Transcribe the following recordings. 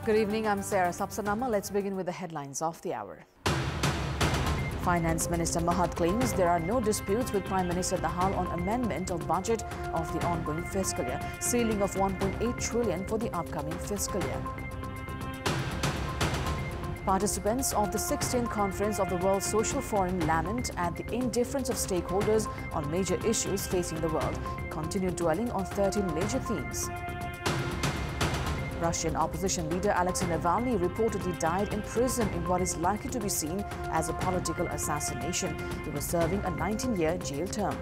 Good evening, I'm Sapsanamma. Let's begin with the headlines of the hour. Finance Minister Mahat claims there are no disputes with Prime Minister Dahal on amendment of budget of the ongoing fiscal year, ceiling of 1.8 trillion for the upcoming fiscal year. Participants of the 16th Conference of the World Social Forum lament at the indifference of stakeholders on major issues facing the world, continue dwelling on 13 major themes. Russian opposition leader Alexei Navalny reportedly died in prison in what is likely to be seen as a political assassination. He was serving a 19-year jail term.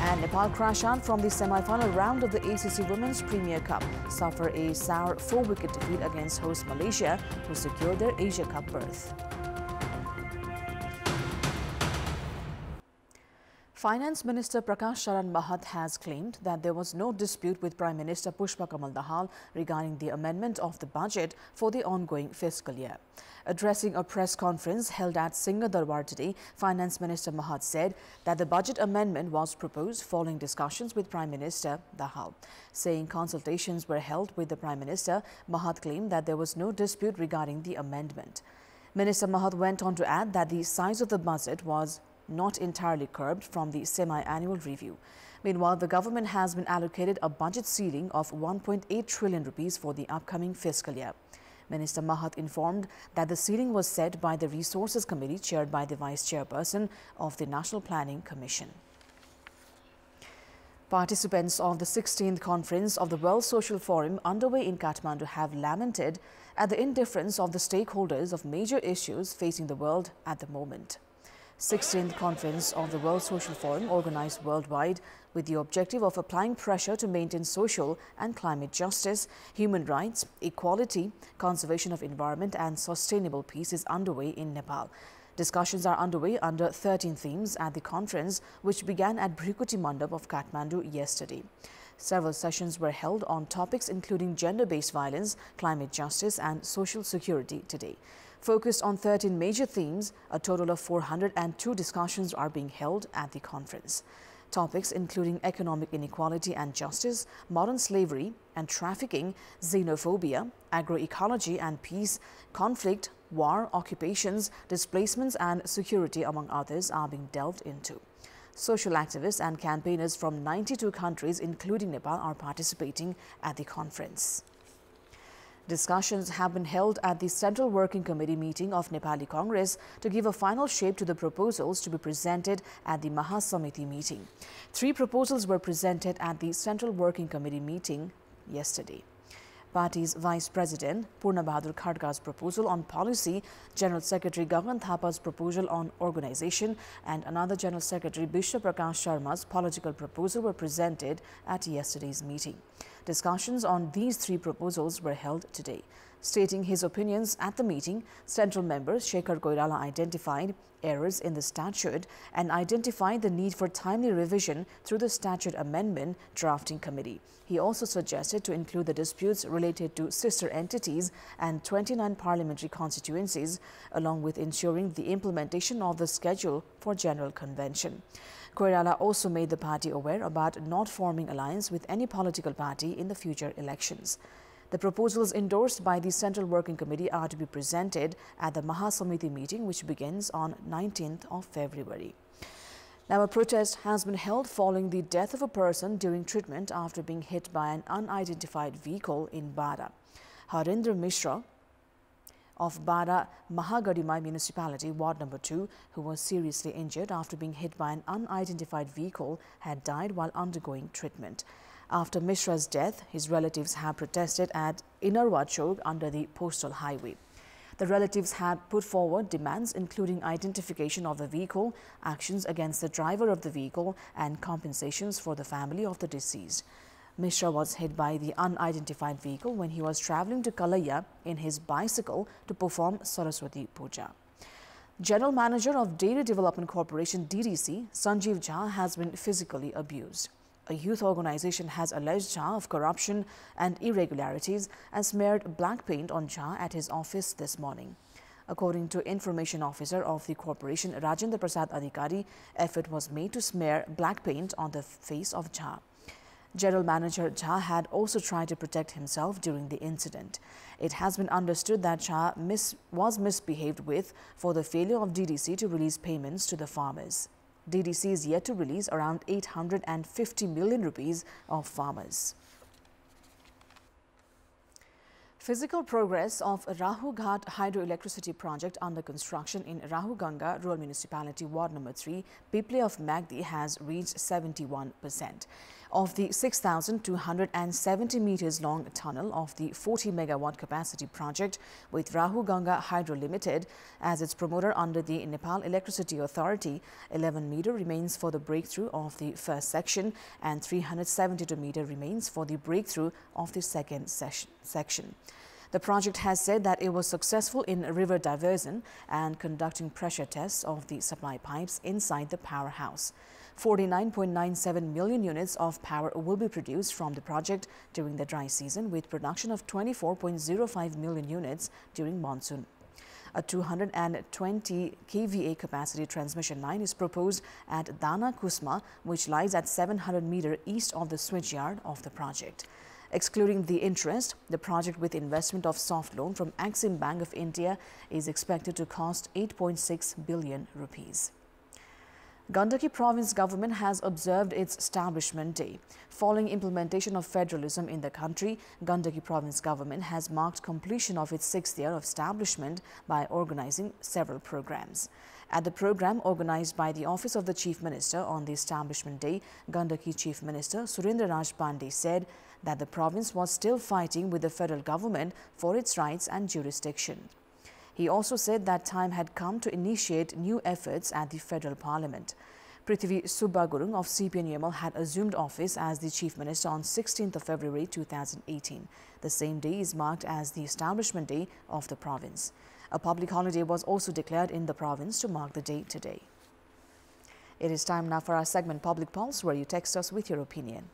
And Nepal crash out from the semi-final round of the ACC Women's Premier Cup, suffer a sour 4-wicket defeat against host Malaysia, who secured their Asia Cup berth. Finance Minister Prakash Sharan Mahat has claimed that there was no dispute with Prime Minister Pushpa Kamal Dahal regarding the amendment of the budget for the ongoing fiscal year. Addressing a press conference held at Singha Darbar today, Finance Minister Mahat said that the budget amendment was proposed following discussions with Prime Minister Dahal. Saying consultations were held with the Prime Minister, Mahat claimed that there was no dispute regarding the amendment. Minister Mahat went on to add that the size of the budget was not entirely curbed from the semi-annual review. Meanwhile, the government has been allocated a budget ceiling of 1.8 trillion rupees for the upcoming fiscal year. Minister Mahat informed that the ceiling was set by the Resources Committee chaired by the Vice Chairperson of the National Planning Commission. Participants of the 16th Conference of the World Social Forum underway in Kathmandu have lamented at the indifference of the stakeholders of major issues facing the world at the moment. 16th Conference of the World Social Forum, organized worldwide with the objective of applying pressure to maintain social and climate justice, human rights, equality, conservation of environment and sustainable peace, is underway in Nepal. Discussions are underway under 13 themes at the conference, which began at Bhrikuti Mandap of Kathmandu yesterday. Several sessions were held on topics including gender-based violence, climate justice and social security today. Focused on 13 major themes, a total of 402 discussions are being held at the conference. Topics including economic inequality and justice, modern slavery and trafficking, xenophobia, agroecology and peace, conflict, war, occupations, displacements and security, among others, are being delved into. Social activists and campaigners from 92 countries, including Nepal, are participating at the conference. Discussions have been held at the Central Working Committee meeting of Nepali Congress to give a final shape to the proposals to be presented at the Mahat Samiti meeting. 3 proposals were presented at the Central Working Committee meeting yesterday. Party's Vice President Purna Bahadur Khadga's proposal on policy, General Secretary Gagan Thapa's proposal on organization and another General Secretary Bishwa Prakash Sharma's political proposal were presented at yesterday's meeting. Discussions on these 3 proposals were held today. Stating his opinions at the meeting, Central member Shekhar Koirala identified errors in the statute and identified the need for timely revision through the statute amendment drafting committee. He also suggested to include the disputes related to sister entities and 29 parliamentary constituencies, along with ensuring the implementation of the schedule for General Convention. Koirala also made the party aware about not forming alliance with any political party in the future elections. The proposals endorsed by the Central Working Committee are to be presented at the Mahat Samiti meeting, which begins on 19th of February. Now, a protest has been held following the death of a person during treatment after being hit by an unidentified vehicle in Bara. Harendra Mishra of Bara Mahagadimai Municipality, Ward Number 2, who was seriously injured after being hit by an unidentified vehicle, had died while undergoing treatment. After Mishra's death, his relatives have protested at Inarwa Chowk under the postal highway. The relatives had put forward demands including identification of the vehicle, actions against the driver of the vehicle and compensations for the family of the deceased. Mishra was hit by the unidentified vehicle when he was travelling to Kalaya in his bicycle to perform Saraswati Puja. General Manager of Dairy Development Corporation DDC, Sanjeev Jha, has been physically abused. A youth organization has alleged Jha of corruption and irregularities and smeared black paint on Jha at his office this morning. According to Information Officer of the corporation, Rajendra Prasad Adhikari, effort was made to smear black paint on the face of Jha. General Manager Jha had also tried to protect himself during the incident. It has been understood that Jha was misbehaved with for the failure of DDC to release payments to the farmers. DDC is yet to release around 850 million rupees of farmers. Physical progress of Rautahat hydroelectricity project under construction in Rahuganga Rural Municipality Ward Number 3, Piple of Magdi has reached 71%. Of the 6,270 meters long tunnel of the 40 megawatt capacity project with Rahuganga Hydro Limited as its promoter under the Nepal Electricity Authority, 11 meter remains for the breakthrough of the first section and 372 meter remains for the breakthrough of the second section. The project has said that it was successful in river diversion and conducting pressure tests of the supply pipes inside the powerhouse. 49.97 million units of power will be produced from the project during the dry season, with production of 24.05 million units during monsoon. A 220 kVA capacity transmission line is proposed at Dana Kusma, which lies at 700 meters east of the switch yard of the project. Excluding the interest, the project with investment of soft loan from Exim Bank of India is expected to cost 8.6 billion rupees. Gandaki Province government has observed its establishment day. Following implementation of federalism in the country, Gandaki Province government has marked completion of its 6th year of establishment by organizing several programs. At the program organized by the Office of the Chief Minister on the establishment day, Gandaki Chief Minister Surendra Raj Pandey said that the province was still fighting with the federal government for its rights and jurisdiction. He also said that time had come to initiate new efforts at the federal parliament. Prithvi Subbagurung of CPN-UML had assumed office as the Chief Minister on 16th of February 2018. The same day is marked as the establishment day of the province. A public holiday was also declared in the province to mark the day today. It is time now for our segment Public Pulse, where you text us with your opinion.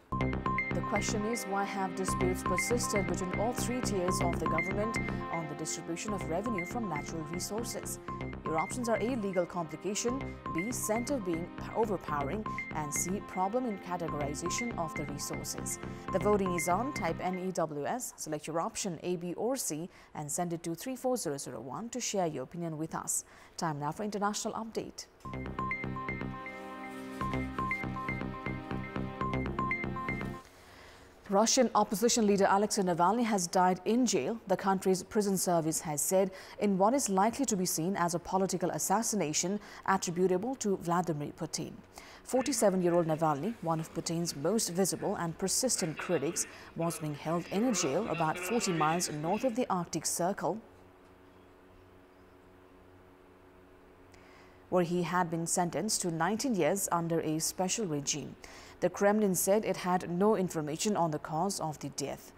The question is, why have disputes persisted between all three tiers of the government on the distribution of revenue from natural resources? Your options are A, legal complication, B, center being overpowering, and C, problem in categorization of the resources. The voting is on. Type NEWS, select your option A, B or C and send it to 34001 to share your opinion with us. Time now for international update. Russian opposition leader Alexei Navalny has died in jail, the country's prison service has said, in what is likely to be seen as a political assassination attributable to Vladimir Putin. 47-year-old Navalny, one of Putin's most visible and persistent critics, was being held in a jail about 40 miles north of the Arctic Circle, where he had been sentenced to 19 years under a special regime. The Kremlin said it had no information on the cause of the death.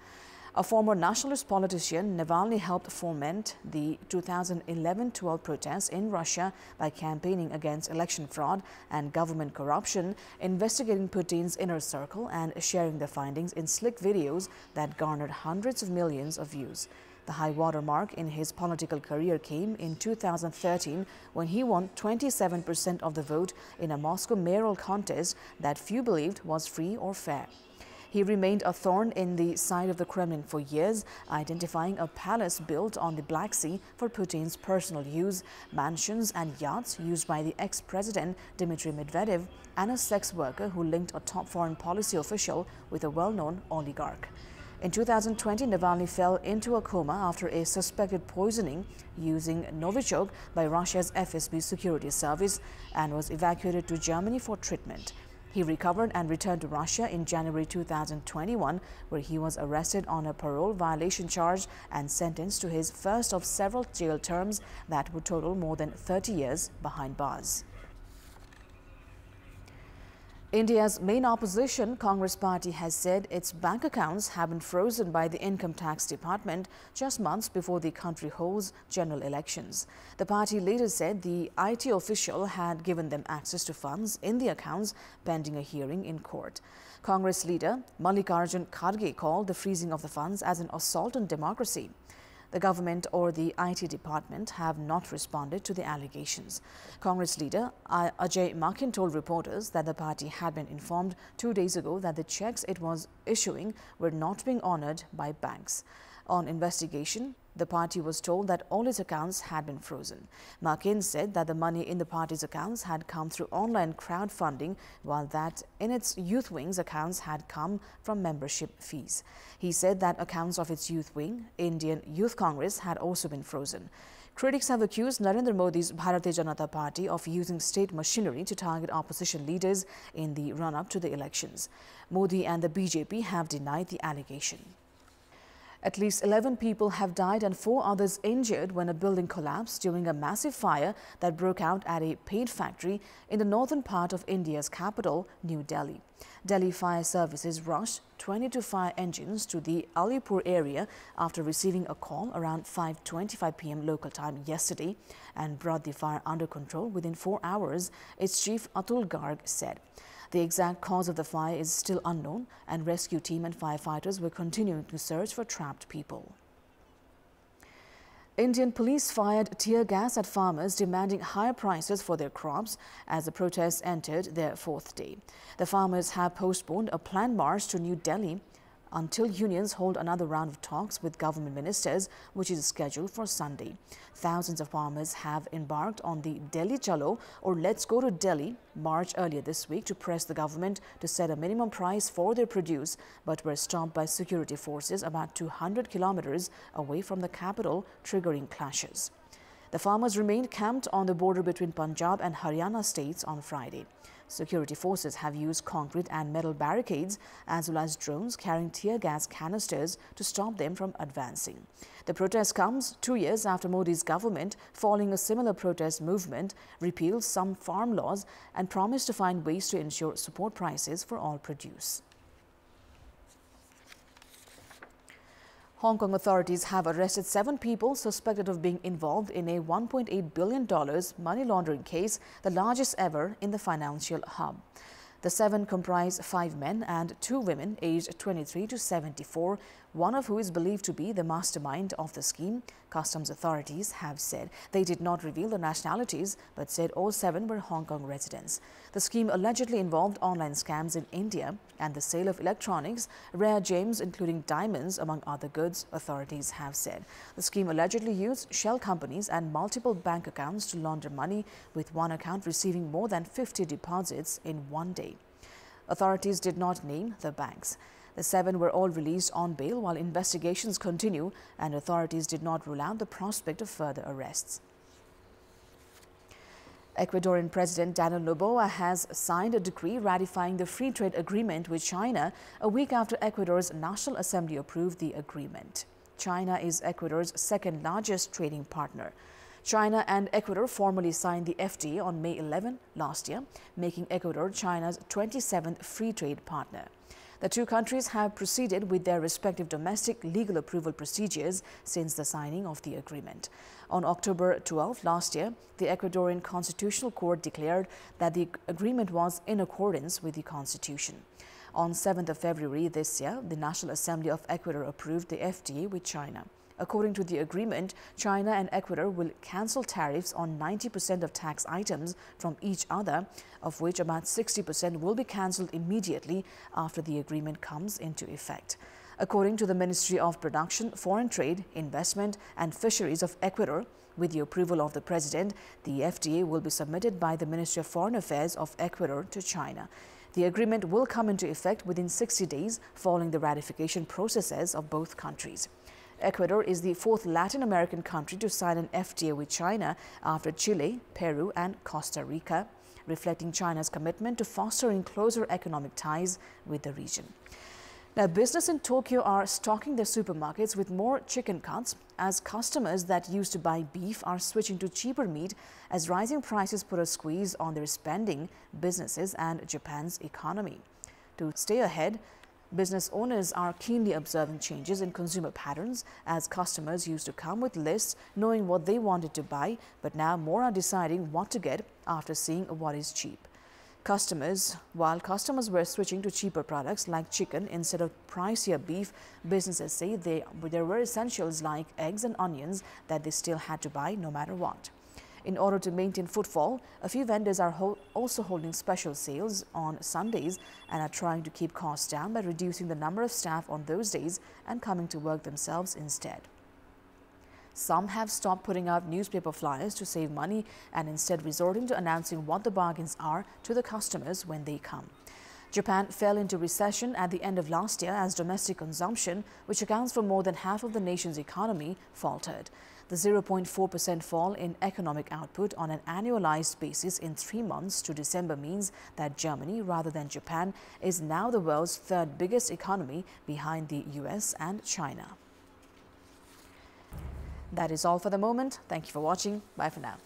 A former nationalist politician, Navalny helped foment the 2011-12 protests in Russia by campaigning against election fraud and government corruption, investigating Putin's inner circle and sharing the findings in slick videos that garnered hundreds of millions of views. The high water mark in his political career came in 2013 when he won 27% of the vote in a Moscow mayoral contest that few believed was free or fair. He remained a thorn in the side of the Kremlin for years, identifying a palace built on the Black Sea for Putin's personal use, mansions and yachts used by the ex-president Dmitry Medvedev, and a sex worker who linked a top foreign policy official with a well-known oligarch. In 2020, Navalny fell into a coma after a suspected poisoning using Novichok by Russia's FSB security service and was evacuated to Germany for treatment. He recovered and returned to Russia in January 2021, where he was arrested on a parole violation charge and sentenced to his first of several jail terms that would total more than 30 years behind bars. India's main opposition, Congress Party, has said its bank accounts have been frozen by the Income Tax Department just months before the country holds general elections. The party later said the IT official had given them access to funds in the accounts pending a hearing in court. Congress leader Mallikarjun Kharge called the freezing of the funds as an assault on democracy. The government or the IT department have not responded to the allegations. Congress leader Ajay Makin told reporters that the party had been informed 2 days ago that the checks it was issuing were not being honored by banks. On investigation, the party was told that all its accounts had been frozen. Makin said that the money in the party's accounts had come through online crowdfunding, while that in its youth wing's accounts had come from membership fees. He said that accounts of its youth wing, Indian Youth Congress, had also been frozen. Critics have accused Narendra Modi's Bharatiya Janata Party of using state machinery to target opposition leaders in the run-up to the elections. Modi and the BJP have denied the allegation. At least 11 people have died and 4 others injured when a building collapsed during a massive fire that broke out at a paint factory in the northern part of India's capital, New Delhi. Delhi Fire Services rushed 22 fire engines to the Alipur area after receiving a call around 5:25 p.m. local time yesterday and brought the fire under control within 4 hours, its chief Atul Garg said. The exact cause of the fire is still unknown, and rescue team and firefighters were continuing to search for trapped people. Indian police fired tear gas at farmers demanding higher prices for their crops as the protests entered their 4th day. The farmers have postponed a planned march to New Delhi until unions hold another round of talks with government ministers, which is scheduled for Sunday. Thousands of farmers have embarked on the Delhi Chalo or Let's Go to Delhi march earlier this week to press the government to set a minimum price for their produce, but were stopped by security forces about 200 kilometers away from the capital, triggering clashes. The farmers remained camped on the border between Punjab and Haryana states on Friday. Security forces have used concrete and metal barricades as well as drones carrying tear gas canisters to stop them from advancing. The protest comes 2 years after Modi's government, following a similar protest movement, repealed some farm laws and promised to find ways to ensure support prices for all produce. Hong Kong authorities have arrested 7 people suspected of being involved in a $1.8 billion money laundering case, the largest ever in the financial hub. The 7 comprise 5 men and 2 women aged 23 to 74, one of who is believed to be the mastermind of the scheme, customs authorities have said. They did not reveal the nationalities, but said all 7 were Hong Kong residents. The scheme allegedly involved online scams in India and the sale of electronics, rare gems including diamonds, among other goods, authorities have said. The scheme allegedly used shell companies and multiple bank accounts to launder money, with one account receiving more than 50 deposits in one day. Authorities did not name the banks. The 7 were all released on bail while investigations continue, and authorities did not rule out the prospect of further arrests. Ecuadorian President Daniel Noboa has signed a decree ratifying the free trade agreement with China a week after Ecuador's National Assembly approved the agreement. China is Ecuador's 2nd largest trading partner. China and Ecuador formally signed the FTA on May 11 last year, making Ecuador China's 27th free trade partner. The 2 countries have proceeded with their respective domestic legal approval procedures since the signing of the agreement. On October 12 last year, the Ecuadorian Constitutional Court declared that the agreement was in accordance with the Constitution. On 7th of February this year, the National Assembly of Ecuador approved the FTA with China. According to the agreement, China and Ecuador will cancel tariffs on 90% of tax items from each other, of which about 60% will be cancelled immediately after the agreement comes into effect. According to the Ministry of Production, Foreign Trade, Investment and Fisheries of Ecuador, with the approval of the President, the FTA will be submitted by the Ministry of Foreign Affairs of Ecuador to China. The agreement will come into effect within 60 days following the ratification processes of both countries. Ecuador is the 4th Latin American country to sign an FTA with China after Chile, Peru and Costa Rica, reflecting China's commitment to fostering closer economic ties with the region. Now, business in Tokyo are stocking their supermarkets with more chicken cuts as customers that used to buy beef are switching to cheaper meat as rising prices put a squeeze on their spending, businesses and Japan's economy. To stay ahead, business owners are keenly observing changes in consumer patterns as customers used to come with lists knowing what they wanted to buy, but now more are deciding what to get after seeing what is cheap. While customers were switching to cheaper products like chicken instead of pricier beef, businesses say there were essentials like eggs and onions that they still had to buy no matter what. In order to maintain footfall, a few vendors are also holding special sales on Sundays and are trying to keep costs down by reducing the number of staff on those days and coming to work themselves instead. Some have stopped putting out newspaper flyers to save money and instead resorting to announcing what the bargains are to the customers when they come. Japan fell into recession at the end of last year as domestic consumption, which accounts for more than half of the nation's economy, faltered. The 0.4% fall in economic output on an annualized basis in 3 months to December means that Germany, rather than Japan, is now the world's third biggest economy behind the US and China. That is all for the moment. Thank you for watching. Bye for now.